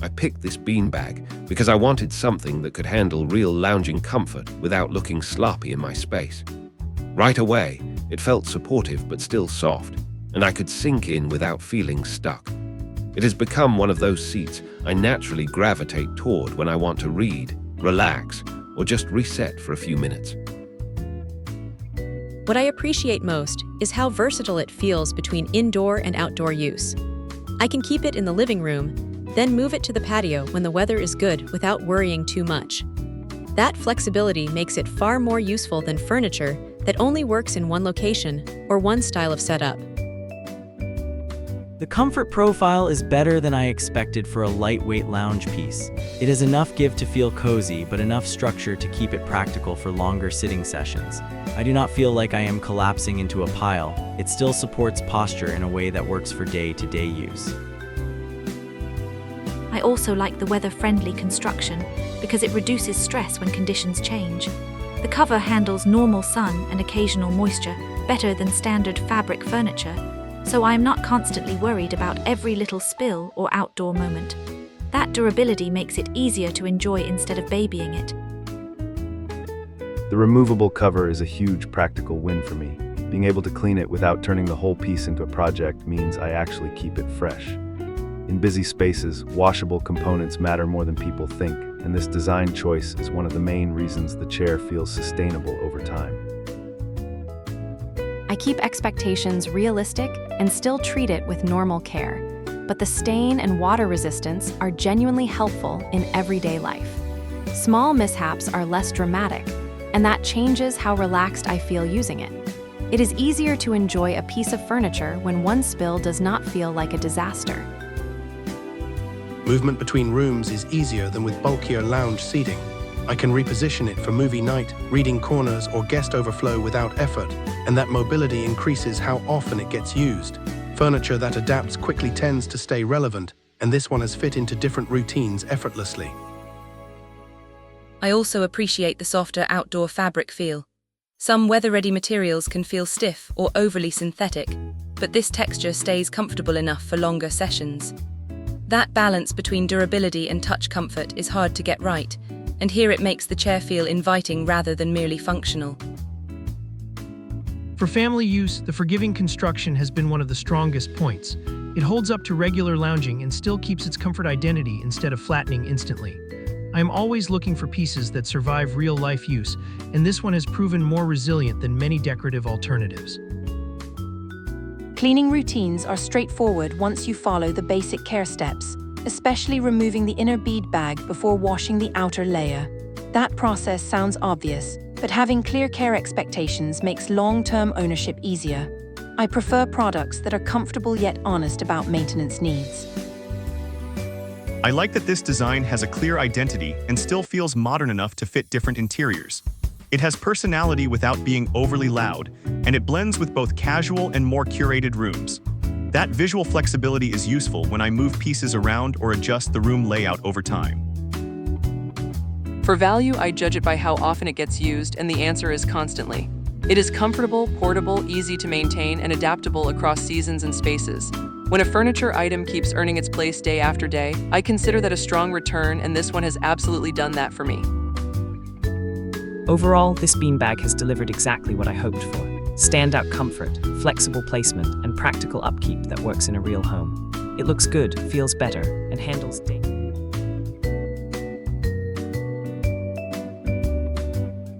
I picked this beanbag because I wanted something that could handle real lounging comfort without looking sloppy in my space. Right away, it felt supportive but still soft, and I could sink in without feeling stuck. It has become one of those seats I naturally gravitate toward when I want to read, relax, or just reset for a few minutes. What I appreciate most is how versatile it feels between indoor and outdoor use. I can keep it in the living room, then move it to the patio when the weather is good without worrying too much. That flexibility makes it far more useful than furniture that only works in one location or one style of setup. The comfort profile is better than I expected for a lightweight lounge piece. It has enough give to feel cozy, but enough structure to keep it practical for longer sitting sessions. I do not feel like I am collapsing into a pile. It still supports posture in a way that works for day-to-day use. I also like the weather-friendly construction because it reduces stress when conditions change. The cover handles normal sun and occasional moisture better than standard fabric furniture, so I am not constantly worried about every little spill or outdoor moment. That durability makes it easier to enjoy instead of babying it. The removable cover is a huge practical win for me. Being able to clean it without turning the whole piece into a project means I actually keep it fresh. In busy spaces, washable components matter more than people think, and this design choice is one of the main reasons the chair feels sustainable over time. I keep expectations realistic and still treat it with normal care, but the stain and water resistance are genuinely helpful in everyday life. Small mishaps are less dramatic, and that changes how relaxed I feel using it. It is easier to enjoy a piece of furniture when one spill does not feel like a disaster. Movement between rooms is easier than with bulkier lounge seating. I can reposition it for movie night, reading corners, or guest overflow without effort, and that mobility increases how often it gets used. Furniture that adapts quickly tends to stay relevant, and this one has fit into different routines effortlessly. I also appreciate the softer outdoor fabric feel. Some weather-ready materials can feel stiff or overly synthetic, but this texture stays comfortable enough for longer sessions. That balance between durability and touch comfort is hard to get right, and here it makes the chair feel inviting rather than merely functional. For family use, the forgiving construction has been one of the strongest points. It holds up to regular lounging and still keeps its comfort identity instead of flattening instantly. I am always looking for pieces that survive real-life use, and this one has proven more resilient than many decorative alternatives. Cleaning routines are straightforward once you follow the basic care steps, especially removing the inner bead bag before washing the outer layer. That process sounds obvious, but having clear care expectations makes long-term ownership easier. I prefer products that are comfortable yet honest about maintenance needs. I like that this design has a clear identity and still feels modern enough to fit different interiors. It has personality without being overly loud, and it blends with both casual and more curated rooms. That visual flexibility is useful when I move pieces around or adjust the room layout over time. For value, I judge it by how often it gets used, and the answer is constantly. It is comfortable, portable, easy to maintain, and adaptable across seasons and spaces. When a furniture item keeps earning its place day after day, I consider that a strong return, and this one has absolutely done that for me. Overall, this beanbag has delivered exactly what I hoped for. Standout comfort, flexible placement, and practical upkeep that works in a real home. It looks good, feels better, and handles daily.